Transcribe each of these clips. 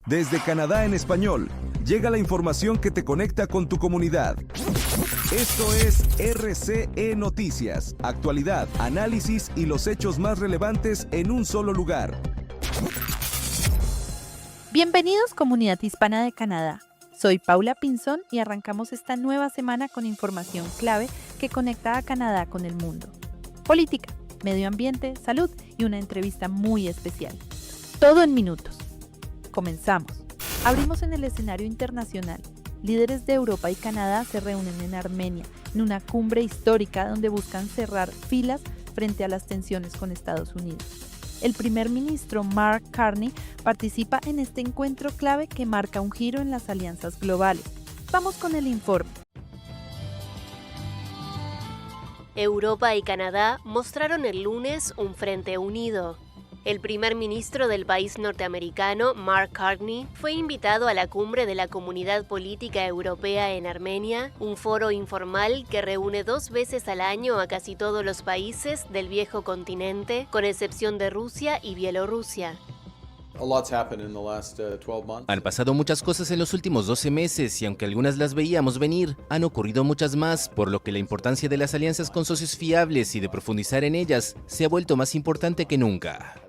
Desde Canadá en español, llega la información que te conecta con tu comunidad. Esto es RCE Noticias, actualidad, análisis y los hechos más relevantes en un solo lugar. Bienvenidos, comunidad hispana de Canadá. Soy Paula Pinzón y arrancamos esta nueva semana con información clave que conecta a Canadá con el mundo. Política, medio ambiente, salud y una entrevista muy especial. Todo en minutos. Comenzamos. Abrimos en el escenario internacional. Líderes de Europa y Canadá se reúnen en Armenia, en una cumbre histórica donde buscan cerrar filas frente a las tensiones con Estados Unidos. El primer ministro Mark Carney participa en este encuentro clave que marca un giro en las alianzas globales. Vamos con el informe. Europa y Canadá mostraron el lunes un frente unido. El primer ministro del país norteamericano, Mark Carney, fue invitado a la cumbre de la Comunidad Política Europea en Armenia, un foro informal que reúne 2 veces al año a casi todos los países del viejo continente, con excepción de Rusia y Bielorrusia. Han pasado muchas cosas en los últimos 12 meses y aunque algunas las veíamos venir, han ocurrido muchas más, por lo que la importancia de las alianzas con socios fiables y de profundizar en ellas se ha vuelto más importante que nunca.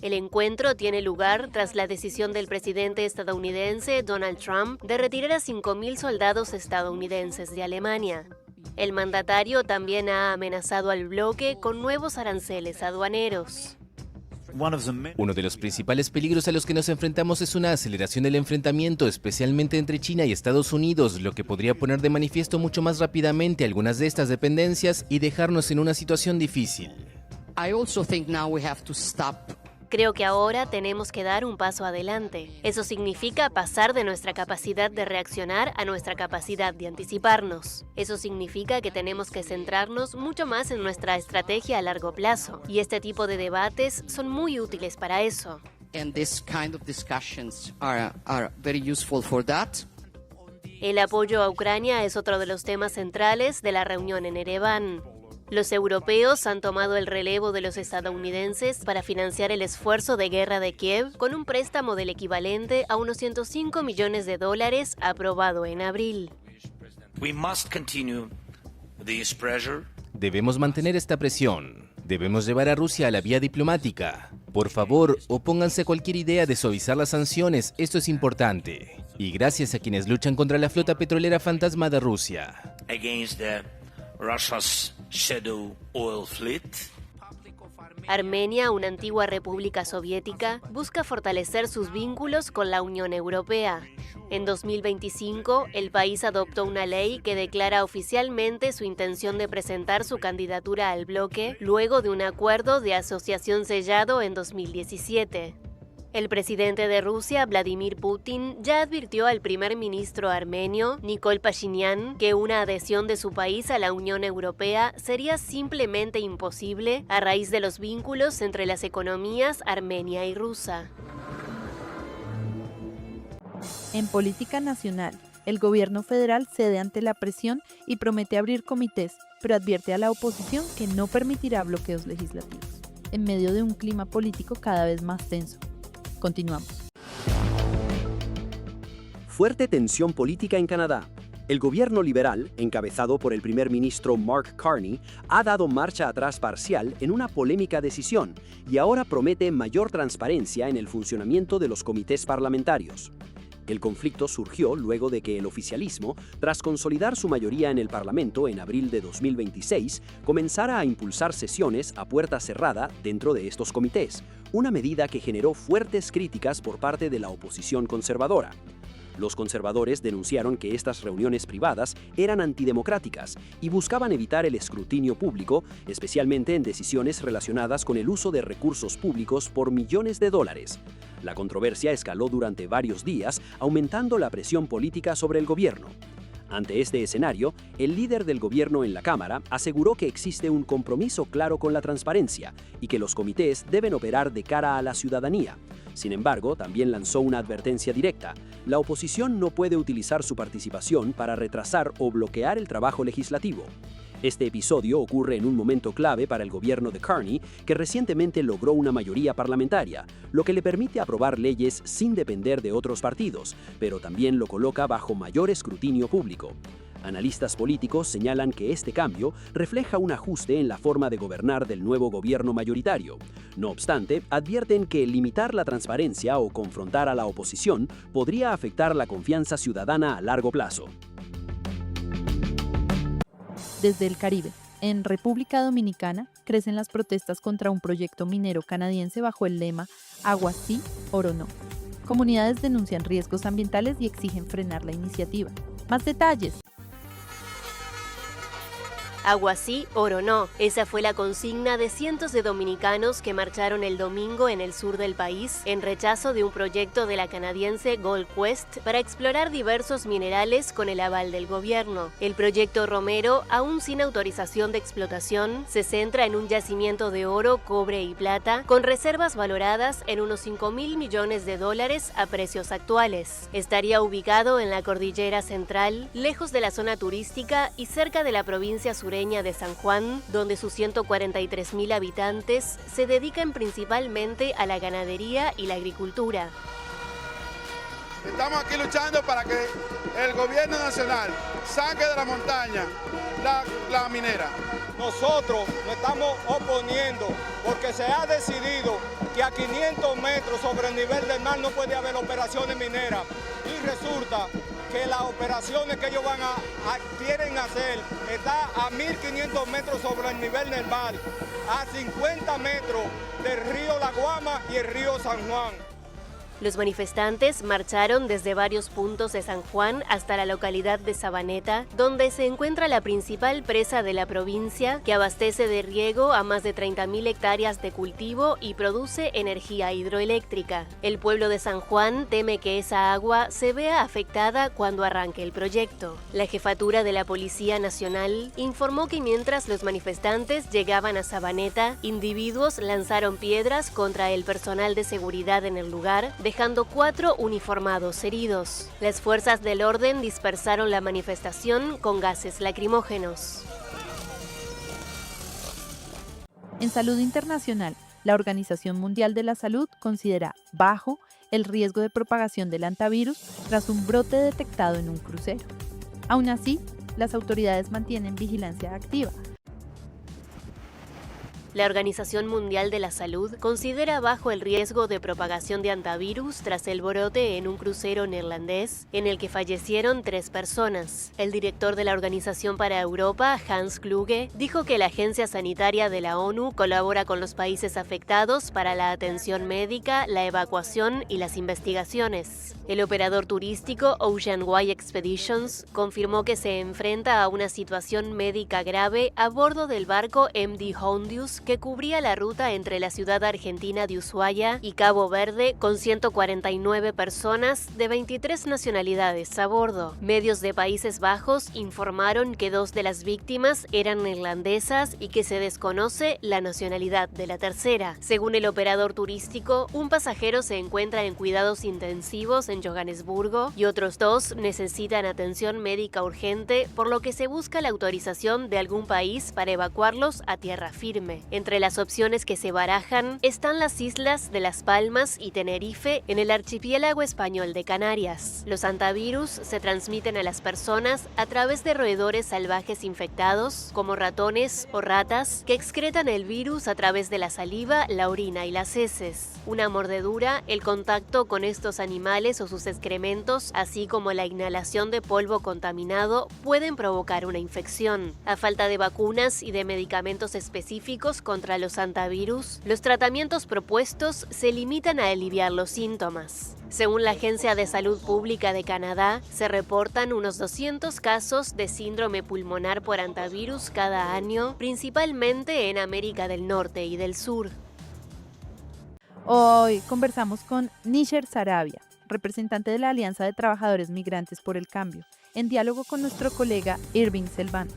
El encuentro tiene lugar tras la decisión del presidente estadounidense Donald Trump de retirar a 5.000 soldados estadounidenses de Alemania. El mandatario también ha amenazado al bloque con nuevos aranceles aduaneros. Uno de los principales peligros a los que nos enfrentamos es una aceleración del enfrentamiento, especialmente entre China y Estados Unidos, lo que podría poner de manifiesto mucho más rápidamente algunas de estas dependencias y dejarnos en una situación difícil. Creo que ahora tenemos que dar un paso adelante. Eso significa pasar de nuestra capacidad de reaccionar a nuestra capacidad de anticiparnos. Eso significa que tenemos que centrarnos mucho más en nuestra estrategia a largo plazo. Y este tipo de debates son muy útiles para eso. El apoyo a Ucrania es otro de los temas centrales de la reunión en Ereván. Los europeos han tomado el relevo de los estadounidenses para financiar el esfuerzo de guerra de Kiev con un préstamo del equivalente a unos $105 millones aprobado en abril. Debemos mantener esta presión. Debemos llevar a Rusia a la vía diplomática. Por favor, opónganse a cualquier idea de suavizar las sanciones, esto es importante. Y gracias a quienes luchan contra la flota petrolera fantasma de Rusia. Russia's shadow oil fleet. Armenia, una antigua república soviética, busca fortalecer sus vínculos con la Unión Europea. En 2025, el país adoptó una ley que declara oficialmente su intención de presentar su candidatura al bloque luego de un acuerdo de asociación sellado en 2017. El presidente de Rusia, Vladimir Putin, ya advirtió al primer ministro armenio, Nikol Pashinyan, que una adhesión de su país a la Unión Europea sería simplemente imposible a raíz de los vínculos entre las economías armenia y rusa. En política nacional, el gobierno federal cede ante la presión y promete abrir comités, pero advierte a la oposición que no permitirá bloqueos legislativos, en medio de un clima político cada vez más tenso. Continuamos. Fuerte tensión política en Canadá. El gobierno liberal, encabezado por el primer ministro Mark Carney, ha dado marcha atrás parcial en una polémica decisión y ahora promete mayor transparencia en el funcionamiento de los comités parlamentarios. El conflicto surgió luego de que el oficialismo, tras consolidar su mayoría en el Parlamento en abril de 2026, comenzara a impulsar sesiones a puerta cerrada dentro de estos comités, una medida que generó fuertes críticas por parte de la oposición conservadora. Los conservadores denunciaron que estas reuniones privadas eran antidemocráticas y buscaban evitar el escrutinio público, especialmente en decisiones relacionadas con el uso de recursos públicos por millones de dólares. La controversia escaló durante varios días, aumentando la presión política sobre el gobierno. Ante este escenario, el líder del gobierno en la Cámara aseguró que existe un compromiso claro con la transparencia y que los comités deben operar de cara a la ciudadanía. Sin embargo, también lanzó una advertencia directa. La oposición no puede utilizar su participación para retrasar o bloquear el trabajo legislativo. Este episodio ocurre en un momento clave para el gobierno de Carney, que recientemente logró una mayoría parlamentaria, lo que le permite aprobar leyes sin depender de otros partidos, pero también lo coloca bajo mayor escrutinio público. Analistas políticos señalan que este cambio refleja un ajuste en la forma de gobernar del nuevo gobierno mayoritario. No obstante, advierten que limitar la transparencia o confrontar a la oposición podría afectar la confianza ciudadana a largo plazo. Desde el Caribe, en República Dominicana, crecen las protestas contra un proyecto minero canadiense bajo el lema Agua sí, oro no. Comunidades denuncian riesgos ambientales y exigen frenar la iniciativa. Más detalles. Agua sí, oro no. Esa fue la consigna de cientos de dominicanos que marcharon el domingo en el sur del país en rechazo de un proyecto de la canadiense Gold Quest para explorar diversos minerales con el aval del gobierno. El proyecto Romero, aún sin autorización de explotación, se centra en un yacimiento de oro, cobre y plata con reservas valoradas en unos $5.000 millones a precios actuales. Estaría ubicado en la cordillera central, lejos de la zona turística y cerca de la provincia sureña de San Juan, donde sus 143.000 habitantes se dedican principalmente a la ganadería y la agricultura. Estamos aquí luchando para que el gobierno nacional saque de la montaña la minera. Nosotros nos estamos oponiendo porque se ha decidido que a 500 metros sobre el nivel del mar no puede haber operaciones mineras y resulta que las operaciones que ellos quieren hacer está a 1.500 metros sobre el nivel del mar, a 50 metros del río La Guama y el río San Juan. Los manifestantes marcharon desde varios puntos de San Juan hasta la localidad de Sabaneta, donde se encuentra la principal presa de la provincia, que abastece de riego a más de 30.000 hectáreas de cultivo y produce energía hidroeléctrica. El pueblo de San Juan teme que esa agua se vea afectada cuando arranque el proyecto. La jefatura de la Policía Nacional informó que mientras los manifestantes llegaban a Sabaneta, individuos lanzaron piedras contra el personal de seguridad en el lugar, dejando 4 uniformados heridos. Las fuerzas del orden dispersaron la manifestación con gases lacrimógenos. En salud internacional, la Organización Mundial de la Salud considera bajo el riesgo de propagación del hantavirus tras un brote detectado en un crucero. Aún así, las autoridades mantienen vigilancia activa. La Organización Mundial de la Salud considera bajo el riesgo de propagación de hantavirus tras el brote en un crucero neerlandés en el que fallecieron 3 personas. El director de la Organización para Europa, Hans Kluge, dijo que la Agencia Sanitaria de la ONU colabora con los países afectados para la atención médica, la evacuación y las investigaciones. El operador turístico Ocean Way Expeditions confirmó que se enfrenta a una situación médica grave a bordo del barco MD Hondius que cubría la ruta entre la ciudad argentina de Ushuaia y Cabo Verde con 149 personas de 23 nacionalidades a bordo. Medios de Países Bajos informaron que 2 de las víctimas eran neerlandesas y que se desconoce la nacionalidad de la tercera. Según el operador turístico, un pasajero se encuentra en cuidados intensivos en Johannesburgo y otros 2 necesitan atención médica urgente, por lo que se busca la autorización de algún país para evacuarlos a tierra firme. Entre las opciones que se barajan están las islas de Las Palmas y Tenerife en el archipiélago español de Canarias. Los hantavirus se transmiten a las personas a través de roedores salvajes infectados, como ratones o ratas, que excretan el virus a través de la saliva, la orina y las heces. Una mordedura, el contacto con estos animales o sus excrementos, así como la inhalación de polvo contaminado, pueden provocar una infección. A falta de vacunas y de medicamentos específicos contra los hantavirus, los tratamientos propuestos se limitan a aliviar los síntomas. Según la Agencia de Salud Pública de Canadá, se reportan unos 200 casos de síndrome pulmonar por hantavirus cada año, principalmente en América del Norte y del Sur. Hoy conversamos con Nisher Sarabia, representante de la Alianza de Trabajadores Migrantes por el Cambio, en diálogo con nuestro colega Irving Selván.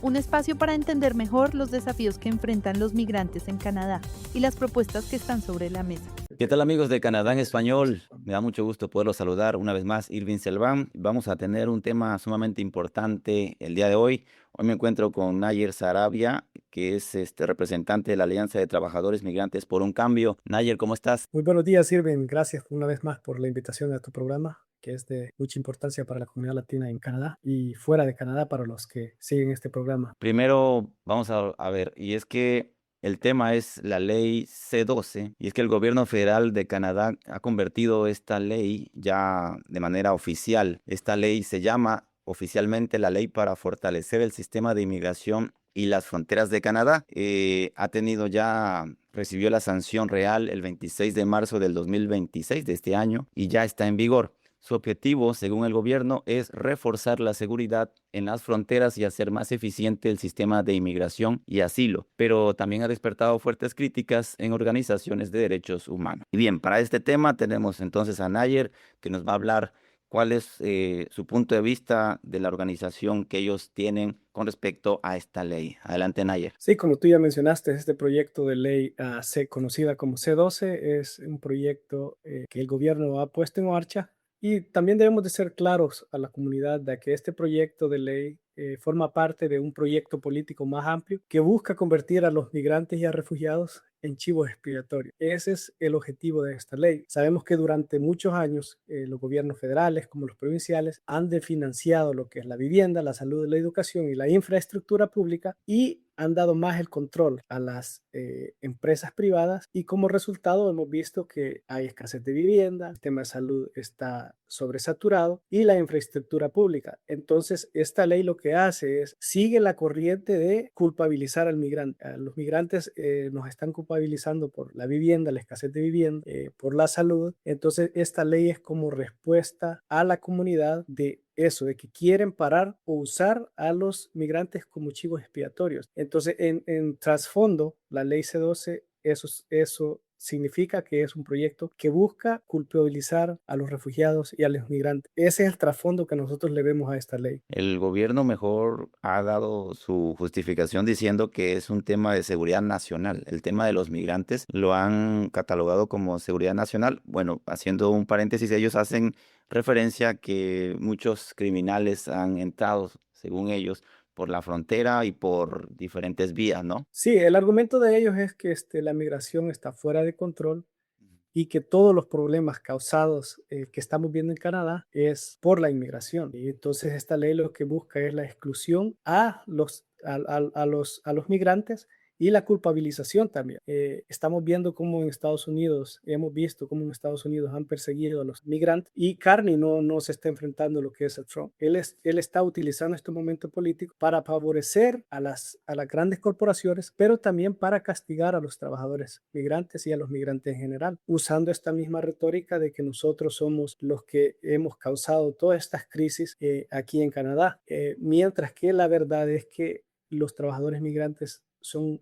Un espacio para entender mejor los desafíos que enfrentan los migrantes en Canadá y las propuestas que están sobre la mesa. ¿Qué tal, amigos de Canadá en Español? Me da mucho gusto poderlos saludar una vez más, Irving Selván. Vamos a tener un tema sumamente importante el día de hoy. Hoy me encuentro con Nayer Sarabia, que es representante de la Alianza de Trabajadores Migrantes por un Cambio. Nayer, ¿cómo estás? Muy buenos días, Irving. Gracias una vez más por la invitación a tu programa, que es de mucha importancia para la comunidad latina en Canadá y fuera de Canadá para los que siguen este programa. Primero, vamos a ver, y es que el tema es la ley C-12, y es que el gobierno federal de Canadá ha convertido esta ley ya de manera oficial. Esta ley se llama oficialmente la Ley para Fortalecer el Sistema de Inmigración y las Fronteras de Canadá. Recibió la sanción real el 26 de marzo del 2026 de este año y ya está en vigor. Su objetivo, según el gobierno, es reforzar la seguridad en las fronteras y hacer más eficiente el sistema de inmigración y asilo, pero también ha despertado fuertes críticas en organizaciones de derechos humanos. Y bien, para este tema tenemos entonces a Nayer, que nos va a hablar cuál es su punto de vista de la organización que ellos tienen con respecto a esta ley. Adelante, Nayer. Sí, como tú ya mencionaste, este proyecto de ley conocida como C-12 es un proyecto que el gobierno ha puesto en marcha. Y también debemos de ser claros a la comunidad de que este proyecto de ley forma parte de un proyecto político más amplio que busca convertir a los migrantes y a refugiados en chivos expiatorios. Ese es el objetivo de esta ley. Sabemos que durante muchos años los gobiernos federales como los provinciales han desfinanciado lo que es la vivienda, la salud, la educación y la infraestructura pública y han dado más el control a las empresas privadas y como resultado hemos visto que hay escasez de vivienda, el tema de salud está sobresaturado y la infraestructura pública. Entonces, esta ley lo que hace es sigue la corriente de culpabilizar al migrante. A los migrantes nos están culpabilizando por la vivienda, la escasez de vivienda, por la salud. Entonces, esta ley es como respuesta a la comunidad de eso, de que quieren parar o usar a los migrantes como chivos expiatorios. Entonces, en trasfondo, la ley C-12, eso significa que es un proyecto que busca culpabilizar a los refugiados y a los migrantes. Ese es el trasfondo que nosotros le vemos a esta ley. El gobierno mejor ha dado su justificación diciendo que es un tema de seguridad nacional. El tema de los migrantes lo han catalogado como seguridad nacional. Bueno, haciendo un paréntesis, ellos hacen referencia a que muchos criminales han entrado, según ellos, por la frontera y por diferentes vías, ¿no? Sí, el argumento de ellos es que la migración está fuera de control y que todos los problemas causados que estamos viendo en Canadá es por la inmigración. Y entonces esta ley lo que busca es la exclusión a los migrantes y la culpabilización también. Estamos viendo cómo en Estados Unidos, hemos visto cómo en Estados Unidos han perseguido a los migrantes y Carney no se está enfrentando a lo que es el Trump. Él está utilizando este momento político para favorecer a las grandes corporaciones, pero también para castigar a los trabajadores migrantes y a los migrantes en general, usando esta misma retórica de que nosotros somos los que hemos causado todas estas crisis aquí en Canadá, mientras que la verdad es que los trabajadores migrantes son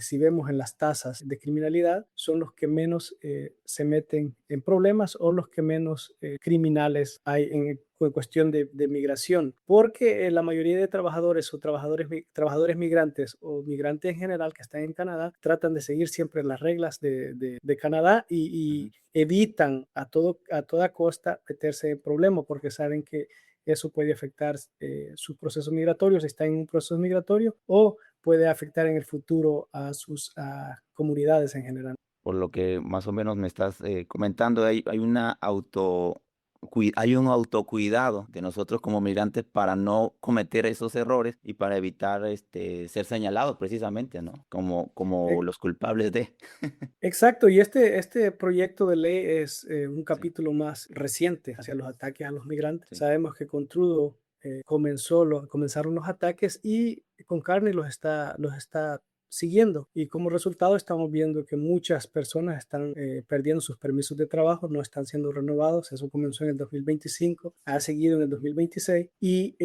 si vemos en las tasas de criminalidad, son los que menos se meten en problemas o los que menos criminales hay en cuestión de migración, porque la mayoría de trabajadores o trabajadores migrantes o migrantes en general que están en Canadá tratan de seguir siempre las reglas de Canadá y evitan a toda costa meterse en problemas porque saben que eso puede afectar sus procesos migratorios, si están en un proceso migratorio o puede afectar en el futuro a sus comunidades en general. Por lo que más o menos me estás comentando, hay un autocuidado de nosotros como migrantes para no cometer esos errores y para evitar ser señalados precisamente, ¿no? Como los culpables de. Exacto, y este proyecto de ley es un capítulo más reciente hacia los ataques a los migrantes. Sí. Sabemos que con Trudeau comenzaron los ataques y con Carney los está siguiendo y como resultado estamos viendo que muchas personas están perdiendo sus permisos de trabajo, no están siendo renovados. Eso comenzó en el 2025, ha seguido en el 2026 y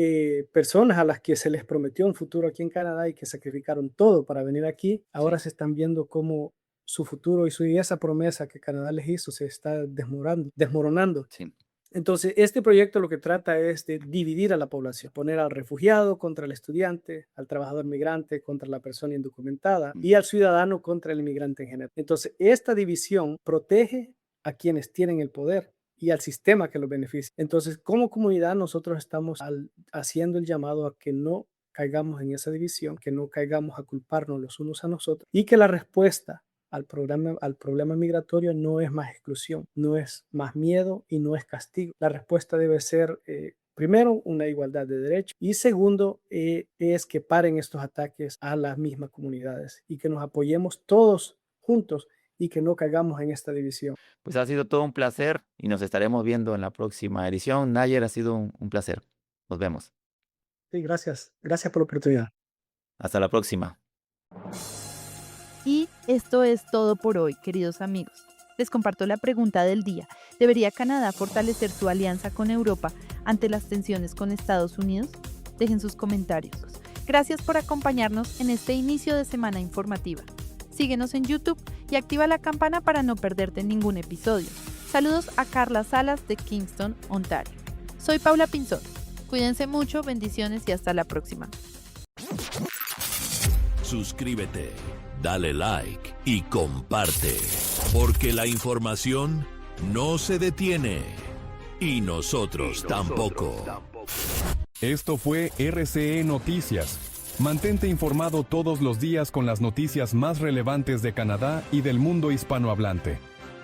personas a las que se les prometió un futuro aquí en Canadá y que sacrificaron todo para venir aquí, ahora se están viendo cómo su futuro y esa promesa que Canadá les hizo se está desmoronando. Sí. Entonces, este proyecto lo que trata es de dividir a la población, poner al refugiado contra el estudiante, al trabajador migrante contra la persona indocumentada y al ciudadano contra el inmigrante en general. Entonces, esta división protege a quienes tienen el poder y al sistema que los beneficia. Entonces, como comunidad, nosotros estamos haciendo el llamado a que no caigamos en esa división, que no caigamos a culparnos los unos a nosotros y que la respuesta al problema migratorio no es más exclusión, no es más miedo y no es castigo. La respuesta debe ser, primero, una igualdad de derechos y segundo, es que paren estos ataques a las mismas comunidades y que nos apoyemos todos juntos y que no caigamos en esta división. Pues ha sido todo un placer y nos estaremos viendo en la próxima edición. Nayer, ha sido un placer. Nos vemos. Sí, gracias. Gracias por la oportunidad. Hasta la próxima. Y esto es todo por hoy, queridos amigos. Les comparto la pregunta del día. ¿Debería Canadá fortalecer su alianza con Europa ante las tensiones con Estados Unidos? Dejen sus comentarios. Gracias por acompañarnos en este inicio de semana informativa. Síguenos en YouTube y activa la campana para no perderte ningún episodio. Saludos a Carla Salas de Kingston, Ontario. Soy Paula Pinzón. Cuídense mucho, bendiciones y hasta la próxima. Suscríbete, dale like y comparte, porque la información no se detiene y nosotros tampoco. Esto fue RCE Noticias. Mantente informado todos los días con las noticias más relevantes de Canadá y del mundo hispanohablante.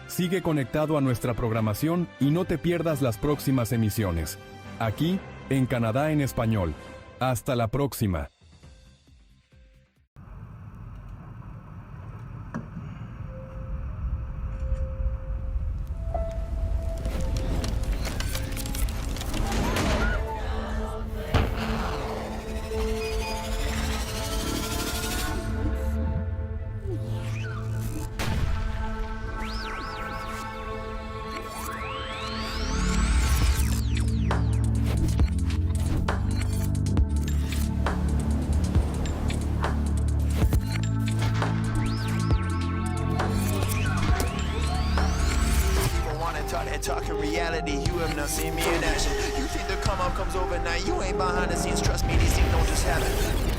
Sigue conectado a nuestra programación y no te pierdas las próximas emisiones. Aquí, en Canadá en Español. Hasta la próxima. Talking reality, you have not seen me in action. You think the come up comes overnight, you ain't behind the scenes, trust me, these things don't just happen.